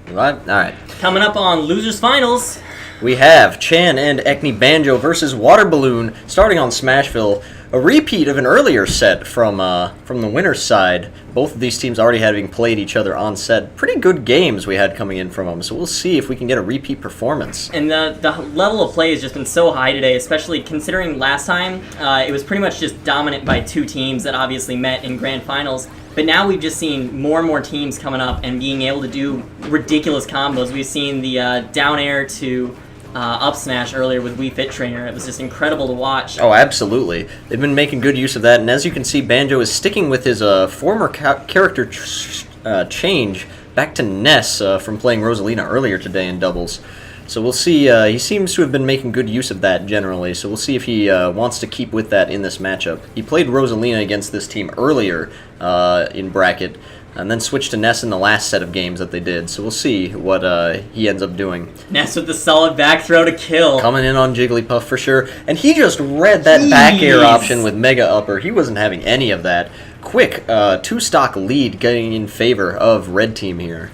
What? All right. Coming up on Losers Finals. We have Chan and Ekni Banjo versus Waterballoon starting on Smashville. A repeat of an earlier set from the winner's side. Both of these teams already having played each other on set. Pretty good games we had coming in from them, so we'll see if we can get a repeat performance. And the level of play has just been so high today, especially considering last time it was pretty much just dominant by two teams that obviously met in grand finals. But now we've just seen more and more teams coming up and being able to do ridiculous combos. We've seen the down air to up smash earlier with Wii Fit Trainer. It was just incredible to watch. Oh, absolutely. They've been making good use of that, and as you can see, Banjo is sticking with his former character change back to Ness from playing Rosalina earlier today in doubles. So we'll see. He seems to have been making good use of that generally, so we'll see if he wants to keep with that in this matchup. He played Rosalina against this team earlier in bracket, and then switched to Ness in the last set of games that they did, so we'll see what he ends up doing. Ness with the solid back throw to kill. Coming in on Jigglypuff for sure, and he just read that back air option with Mega Upper. He wasn't having any of that. Quick 2-stock lead getting in favor of Red Team here.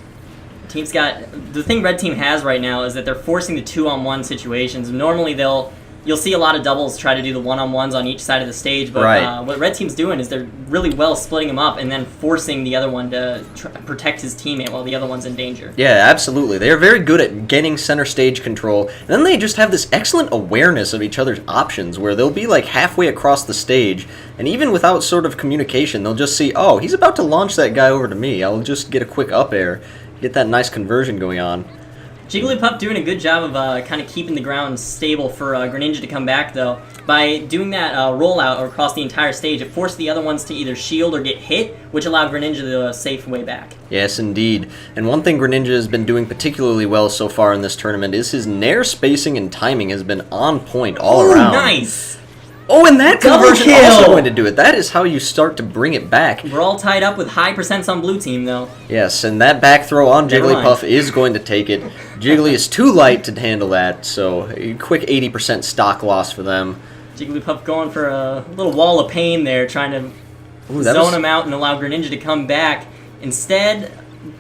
Team's got the thing Red Team has right now is that they're forcing the 2-on-1 situations. Normally you'll see a lot of doubles try to do the 1-on-1s on each side of the stage, but right. What Red Team's doing is they're really well splitting them up and then forcing the other one to protect his teammate while the other one's in danger. Yeah, absolutely. They are very good at getting center stage control, and then they just have this excellent awareness of each other's options where they'll be like halfway across the stage, and even without sort of communication, they'll just see, oh, he's about to launch that guy over to me. I'll just get a quick up air, get that nice conversion going on. Jigglypuff doing a good job of kind of keeping the ground stable for Greninja to come back, though. By doing that rollout across the entire stage, it forced the other ones to either shield or get hit, which allowed Greninja the safe way back. Yes, indeed. And one thing Greninja has been doing particularly well so far in this tournament is his nair spacing and timing has been on point all around. Nice! Oh, and that Double conversion kill! also going to do it. That is how you start to bring it back. We're all tied up with high percents on blue team, though. Yes, and that back throw on Never Jigglypuff mind. is going to take it. Jiggly is too light to handle that, so a quick 80% stock loss for them. Jigglypuff going for a little wall of pain there, trying to zone him out and allow Greninja to come back. Instead,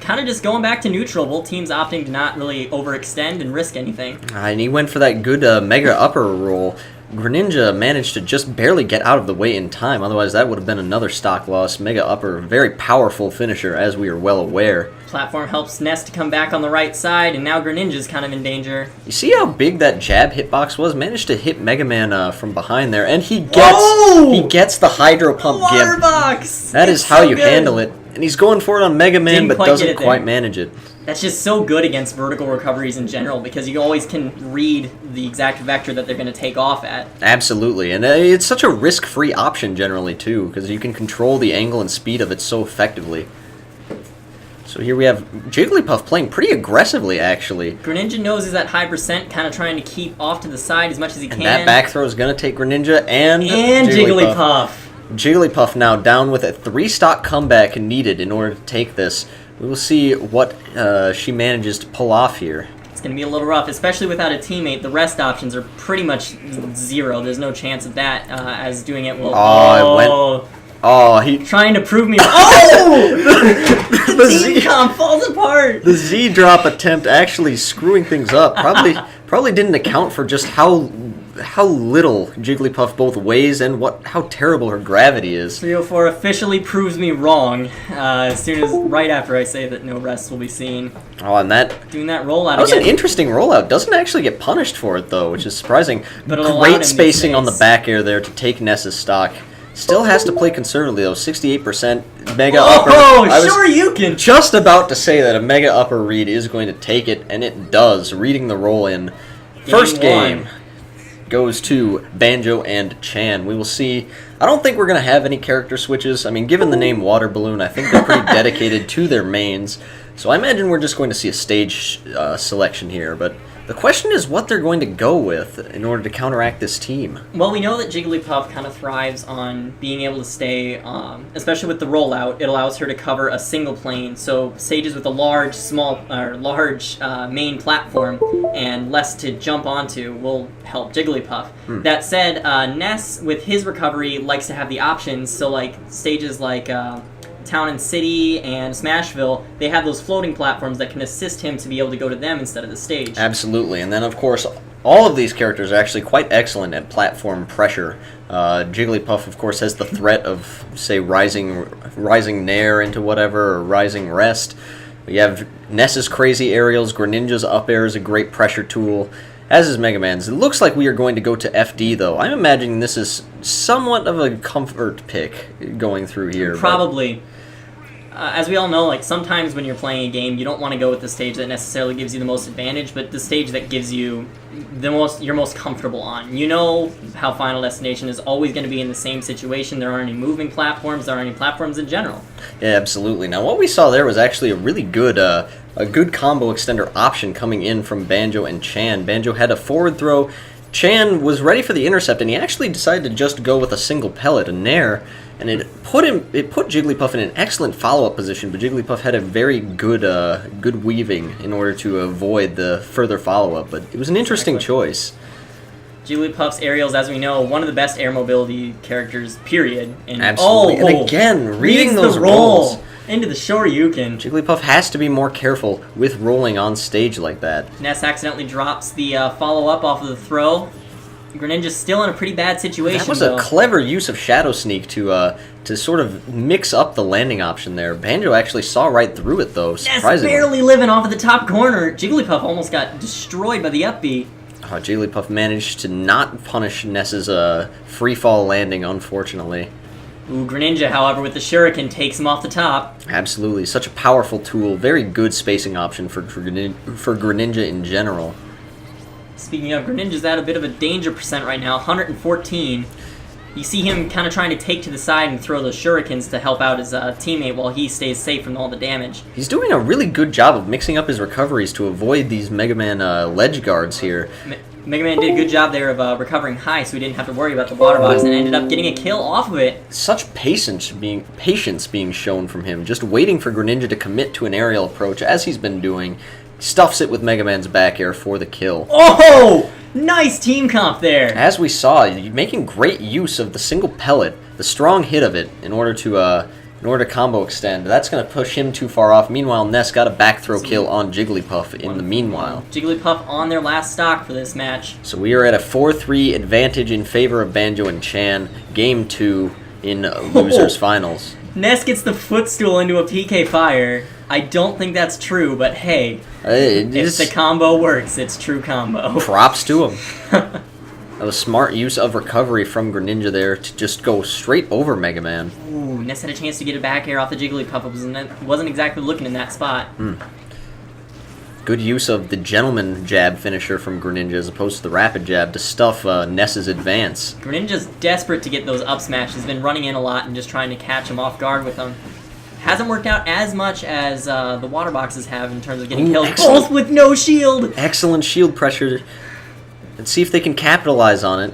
kind of just going back to neutral. Both teams opting to not really overextend and risk anything. And he went for that good Mega Upper roll. Greninja managed to just barely get out of the way in time, otherwise that would have been another stock loss. Mega Upper, very powerful finisher, as we are well aware. Platform helps Ness to come back on the right side, and now Greninja's kind of in danger. You see how big that jab hitbox was? Managed to hit Mega Man from behind there, and he gets the Hydro Pump Water gimp. box! That is how you handle it. And he's going for it on Mega Man, but doesn't quite manage it. That's just so good against vertical recoveries in general, because you always can read the exact vector that they're going to take off at. Absolutely, and it's such a risk-free option generally, too, because you can control the angle and speed of it so effectively. So here we have Jigglypuff playing pretty aggressively, actually. Greninja knows he's at high percent, kind of trying to keep off to the side as much as he can. And that back throw is going to take Greninja and Jigglypuff. Jigglypuff now down with a 3-stock comeback needed in order to take this. We will see what she manages to pull off here. It's going to be a little rough, especially without a teammate. The rest options are pretty much zero. There's no chance of that, as doing it will... he trying to prove me... Oh! The Z-Comp falls apart! The Z-drop attempt actually screwing things up. Probably didn't account for just how little Jigglypuff both weighs and how terrible her gravity is. 304 officially proves me wrong right after I say that no rest will be seen. Oh, and doing that rollout that was again. an interesting rollout. Doesn't actually get punished for it, though, which is surprising. But great spacing on the back air there to take Ness's stock. Still has to play conservatively, though. 68% Mega Upper. Oh, sure you can! Just about to say that a Mega Upper read is going to take it, and it does, reading the roll in. First game goes to Banjo and Chan. We will see. I don't think we're going to have any character switches. I mean, given the name Waterballoon, I think they're pretty dedicated to their mains. So I imagine we're just going to see a stage selection here. But the question is what they're going to go with in order to counteract this team. Well, we know that Jigglypuff kind of thrives on being able to stay, especially with the rollout, it allows her to cover a single plane. So stages with a large main platform and less to jump onto will help Jigglypuff. That said, Ness, with his recovery, likes to have the options. So like stages like Town and City and Smashville, they have those floating platforms that can assist him to be able to go to them instead of the stage. Absolutely, and then of course, all of these characters are actually quite excellent at platform pressure. Jigglypuff, of course, has the threat of, say, rising Nair into whatever, or rising Rest. We have Ness's crazy aerials, Greninja's up air is a great pressure tool, as is Mega Man's. It looks like we are going to go to FD, though. I'm imagining this is somewhat of a comfort pick going through here. Probably. As we all know, like sometimes when you're playing a game, you don't want to go with the stage that necessarily gives you the most advantage, but the stage that gives you you're most comfortable on. You know how Final Destination is always going to be in the same situation. There aren't any moving platforms. There aren't any platforms in general. Yeah, absolutely. Now, what we saw there was actually a really good combo extender option coming in from Banjo and Chan. Banjo had a forward throw. Chan was ready for the intercept, and he actually decided to just go with a single pellet, a Nair, and it put Jigglypuff in an excellent follow-up position, but Jigglypuff had a very good weaving in order to avoid the further follow-up, but it was an interesting choice. Jigglypuff's aerials, as we know, one of the best air mobility characters, period. And, absolutely, and again, reading those roll rolls. Into the Shoryuken. Jigglypuff has to be more careful with rolling on stage like that. Ness accidentally drops the follow-up off of the throw. Greninja's still in a pretty bad situation, That was though. a clever use of Shadow Sneak to sort of mix up the landing option there. Banjo actually saw right through it, though, surprisingly. Ness barely living off of the top corner. Jigglypuff almost got destroyed by the up B. Jigglypuff managed to not punish Ness's free-fall landing, unfortunately. Ooh, Greninja, however, with the Shuriken, takes him off the top. Absolutely. Such a powerful tool. Very good spacing option for Greninja in general. Speaking of, Greninja's at a bit of a danger percent right now, 114. You see him kind of trying to take to the side and throw those shurikens to help out his teammate while he stays safe from all the damage. He's doing a really good job of mixing up his recoveries to avoid these Mega Man ledge guards here. Mega Man did a good job there of recovering high, so he didn't have to worry about the water box, and ended up getting a kill off of it. Such patience being shown from him, just waiting for Greninja to commit to an aerial approach, as he's been doing. Stuffs it with Mega Man's back air for the kill. Oh! Nice team comp there! As we saw, making great use of the single pellet, the strong hit of it, in order to combo extend. That's going to push him too far off. Meanwhile, Ness got a back throw kill on Jigglypuff in the meanwhile. Jigglypuff on their last stock for this match. So we are at a 4-3 advantage in favor of Banjo and Chan. Game 2 in Losers Finals. Ness gets the footstool into a PK Fire. I don't think that's true, but hey, if the combo works, it's true combo. Props to him. That was smart use of recovery from Greninja there to just go straight over Mega Man. Ooh, Ness had a chance to get a back air off the Jigglypuff. It wasn't exactly looking in that spot. Good use of the gentleman jab finisher from Greninja as opposed to the rapid jab to stuff Ness's advance. Greninja's desperate to get those up smash. He's been running in a lot and just trying to catch him off guard with them. Hasn't worked out as much as the water boxes have in terms of getting killed, both with no shield! Excellent shield pressure. Let's see if they can capitalize on it.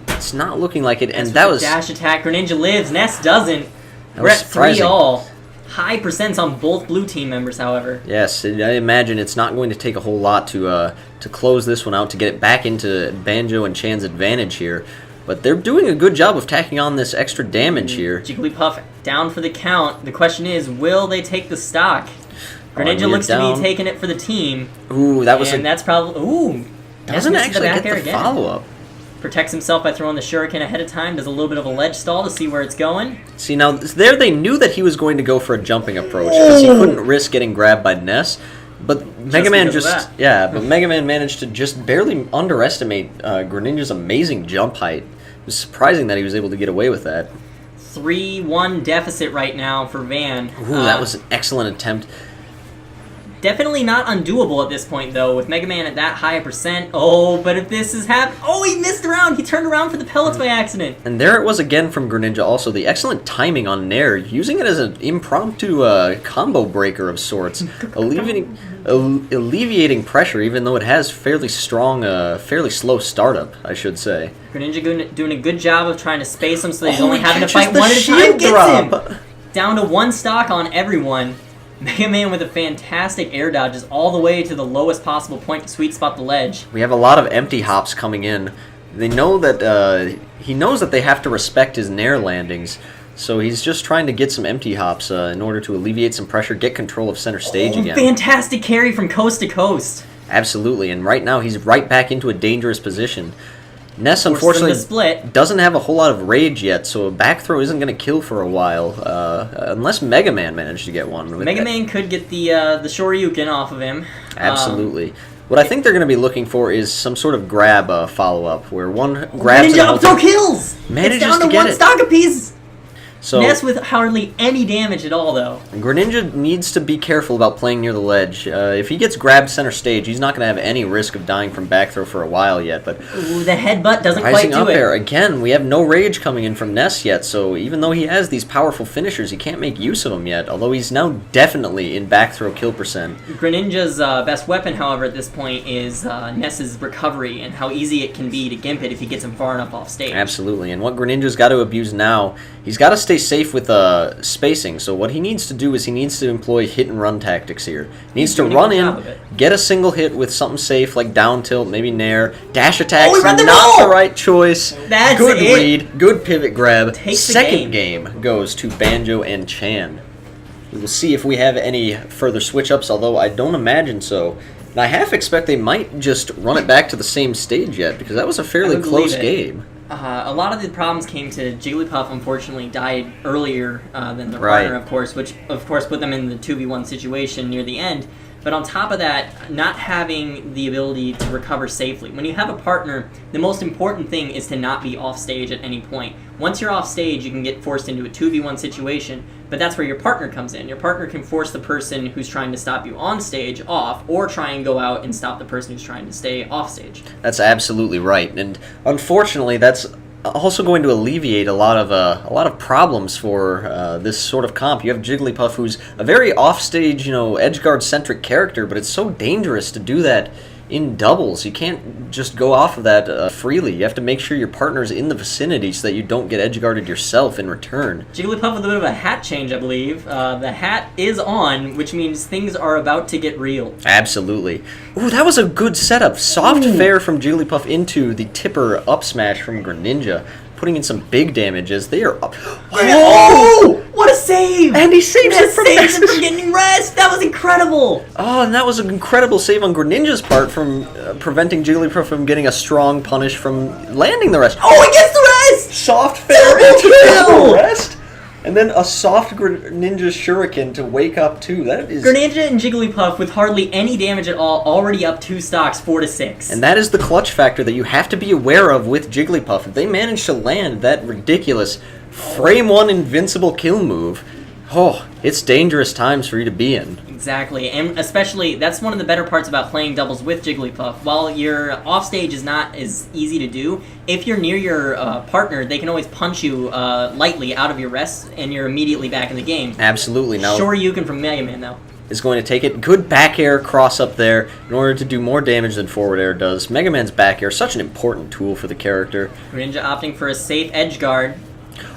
It's not looking like it, and that was... dash attack, Greninja lives, Ness doesn't. We're at 3-all. High percents on both blue team members, however. Yes, I imagine it's not going to take a whole lot to close this one out, to get it back into Banjo and Chan's advantage here. But they're doing a good job of tacking on this extra damage here. Jigglypuff down for the count. The question is, will they take the stock? Greninja looks to be taking it for the team. Ooh, that was... And that's probably... Ooh! Doesn't actually get the follow-up. Protects himself by throwing the shuriken ahead of time. Does a little bit of a ledge stall to see where it's going. See, now, there they knew that he was going to go for a jumping approach, because he couldn't risk getting grabbed by Ness. But Mega Man Mega Man managed to just barely underestimate Greninja's amazing jump height. It was surprising that he was able to get away with that. 3-1 deficit right now for Van. Ooh, that was an excellent attempt. Definitely not undoable at this point, though, with Mega Man at that high a percent. Oh, but if this is happening... Oh, he missed around! He turned around for the pellets by accident! And there it was again from Greninja also. The excellent timing on Nair, using it as an impromptu combo breaker of sorts. Alleviating pressure, even though it has fairly strong, fairly slow startup, I should say. Greninja doing a good job of trying to space him so that he's only having to fight one at a time. Gets him! Down to one stock on everyone. Mega Man with a fantastic air dodges all the way to the lowest possible point to sweet spot the ledge. We have a lot of empty hops coming in. They know that he knows that they have to respect his Nair landings, So he's just trying to get some empty hops in order to alleviate some pressure, get control of center stage again. Fantastic carry from coast to coast. Absolutely, and right now he's right back into a dangerous position. Ness, Forces unfortunately, him to split. doesn't have a whole lot of rage yet, so a back throw isn't going to kill for a while, unless Mega Man managed to get one. Mega Man could get the Shoryuken off of him. Absolutely. What I think they're going to be looking for is some sort of grab follow-up, where one grabs Ninja up throw kills! Manages it's down to to get one it. stock apiece! So Ness with hardly any damage at all, though. Greninja needs to be careful about playing near the ledge. If he gets grabbed center stage, he's not going to have any risk of dying from back throw for a while yet. But Ooh, the headbutt doesn't quite rising do up it. there again, we have no rage coming in from Ness yet. So even though he has these powerful finishers, he can't make use of them yet. Although he's now definitely in back throw kill percent. Greninja's best weapon, however, at this point is Ness's recovery and how easy it can be to gimp it if he gets him far enough off stage. Absolutely, and what Greninja's got to abuse now, he's got to stay safe with spacing. So what he needs to do is he needs to employ hit and run tactics here. He needs to run in, get a single hit with something safe like down tilt, maybe nair. Dash attacks, he read the not roll! the right choice. That's good it. read, good pivot grab. Takes the Second game goes to Banjo and Chan. We will see if we have any further switch-ups, although I don't imagine so. And I half expect they might just run it back to the same stage yet, because that was a fairly close game. A lot of the problems came to Jigglypuff, unfortunately, died earlier than the Right. partner, of course, which, of course, put them in the 2v1 situation near the end. But on top of that, not having the ability to recover safely. When you have a partner, the most important thing is to not be off stage at any point. Once you're off stage, you can get forced into a 2v1 situation, but that's where your partner comes in. Your partner can force the person who's trying to stop you on stage off, or try and go out and stop the person who's trying to stay off stage. That's absolutely right, and unfortunately, that's also going to alleviate a lot of problems for this sort of comp. You have Jigglypuff, who's a very offstage, edgeguard centric character, but it's so dangerous to do that in doubles. You can't just go off of that freely. You have to make sure your partner's in the vicinity so that you don't get edgeguarded yourself in return. Jigglypuff with a bit of a hat change, I believe. The hat is on, which means things are about to get real. Absolutely. Ooh, that was a good setup. Soft fair from Jigglypuff into the tipper up smash from Greninja, putting in some big damage as they are up. Oh! What a save! And he saves it from saves him from getting rest! That was incredible! Oh, and that was an incredible save on Greninja's part from preventing Jigglypuff from getting a strong punish from landing the rest. Oh, he gets the rest! Soft fair into the rest! And then a soft Greninja Shuriken to wake up too. That is Greninja and Jigglypuff with hardly any damage at all, already up 2 stocks, 4-6. And that is the clutch factor that you have to be aware of with Jigglypuff. If they manage to land that ridiculous frame 1 invincible kill move, it's dangerous times for you to be in. Exactly, and especially, that's one of the better parts about playing doubles with Jigglypuff. While your offstage is not as easy to do, if you're near your partner, they can always punch you lightly out of your rest, and you're immediately back in the game. Absolutely. Now, Shoryuken from Mega Man, though. Is going to take it. Good back air cross up there in order to do more damage than forward air does. Mega Man's back air, such an important tool for the character. Greninja opting for a safe edge guard.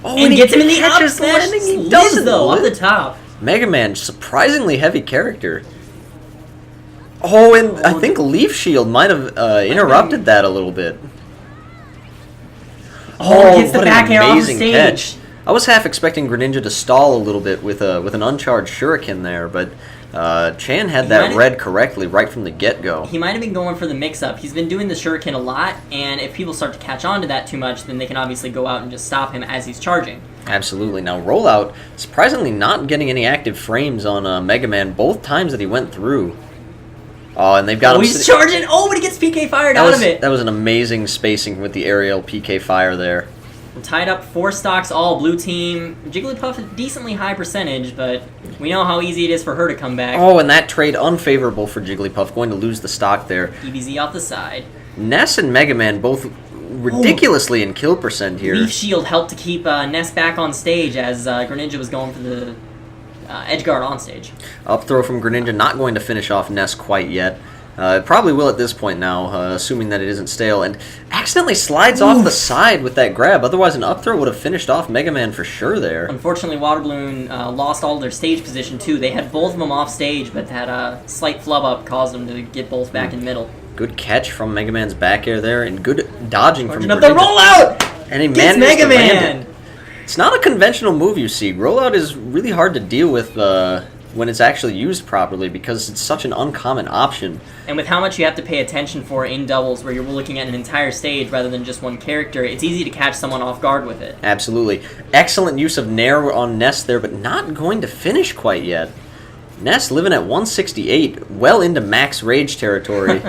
Oh, and gets him in the up catches smash. landing, he Liz, doesn't though, live. off the top. Mega Man, surprisingly heavy character. Oh, and I think Leaf Shield might have interrupted that a little bit. Gets the what back an air off the amazing stage. catch. I was half expecting Greninja to stall a little bit with an uncharged Shuriken there, but Chan had that read correctly right from the get-go. He might have been going for the mix-up. He's been doing the Shuriken a lot, and if people start to catch on to that too much, then they can obviously go out and just stop him as he's charging. Absolutely. Now, Rollout, surprisingly not getting any active frames on Mega Man both times that he went through. Oh, and they've got him... He's charging! Oh, but he gets PK fired out of it! That was an amazing spacing with the aerial PK fire there. We're tied up 4 stocks all, blue team. Jigglypuff is decently high percentage, but we know how easy it is for her to come back. Oh, and that trade unfavorable for Jigglypuff, going to lose the stock there. EBZ off the side. Ness and Mega Man both ridiculously in kill percent here. Leaf Shield helped to keep Ness back on stage as Greninja was going for the edgeguard on stage. Up throw from Greninja, not going to finish off Ness quite yet. It probably will at this point now, assuming that it isn't stale, and accidentally slides off the side with that grab. Otherwise, an up throw would have finished off Mega Man for sure there. Unfortunately, Waterballoon lost all their stage position too. They had both of them off stage, but that slight flub up caused them to get both back in middle. Good catch from Mega Man's back air there, and good dodging from Up the Greninja. rollout! And he Gets managed Mega to land Man! it. It's not a conventional move, you see. Rollout is really hard to deal with when it's actually used properly because it's such an uncommon option. And with how much you have to pay attention for in doubles, where you're looking at an entire stage rather than just one character, it's easy to catch someone off guard with it. Absolutely. Excellent use of Nair on Ness there, but not going to finish quite yet. Ness living at 168, well into max rage territory.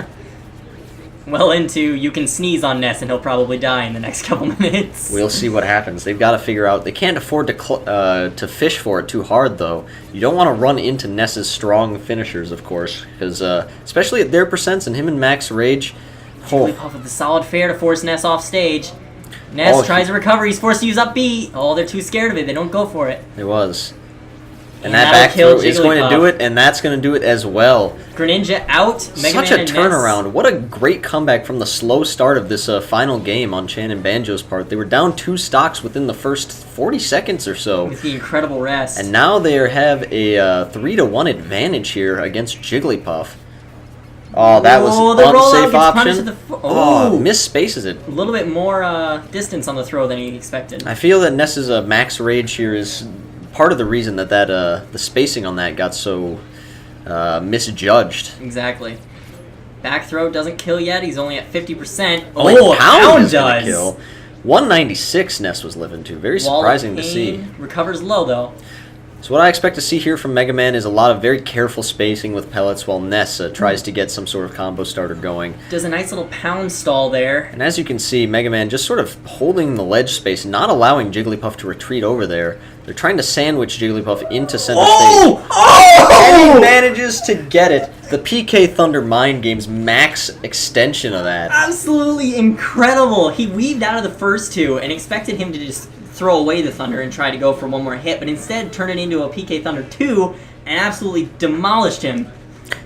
Well into, you can sneeze on Ness and he'll probably die in the next couple minutes. We'll see what happens. They've got to figure out. They can't afford to fish for it too hard, though. You don't want to run into Ness's strong finishers, of course, because especially at their percents and him and max rage. Jigglypuff with the solid fair to force Ness off stage. Ness tries to recover. He's forced to use up B. Oh, they're too scared of it. They don't go for it. It was. And that back throw is going to do it, and that's going to do it as well. Greninja out. Mega Such Man a turnaround. Ness. What a great comeback from the slow start of this final game on Chan and Banjo's part. They were down 2 stocks within the first 40 seconds or so. With the incredible rest. And now they have a 3-1 advantage here against Jigglypuff. Oh, that was an unsafe option. Misspaces it. A little bit more distance on the throw than he expected. I feel that Ness's max rage here is part of the reason that the spacing on that got so misjudged. Exactly. Back throw doesn't kill yet. He's only at 50%. Oh, Pound does kill. 196 Ness was living to. Very surprising to see. Recovers low though. So what I expect to see here from Mega Man is a lot of very careful spacing with pellets while Ness tries to get some sort of combo starter going. Does a nice little pound stall there. And as you can see, Mega Man just sort of holding the ledge space, not allowing Jigglypuff to retreat over there. They're trying to sandwich Jigglypuff into center stage. And he manages to get it. The PK Thunder Mind Games max extension of that. Absolutely incredible. He weaved out of the first two and expected him to just throw away the Thunder and try to go for one more hit, but instead turned it into a PK Thunder 2 and absolutely demolished him.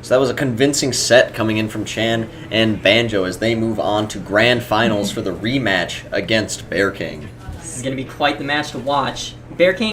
So that was a convincing set coming in from Chan and Banjo as they move on to Grand Finals for the rematch against Bear King. This is going to be quite the match to watch. Bear King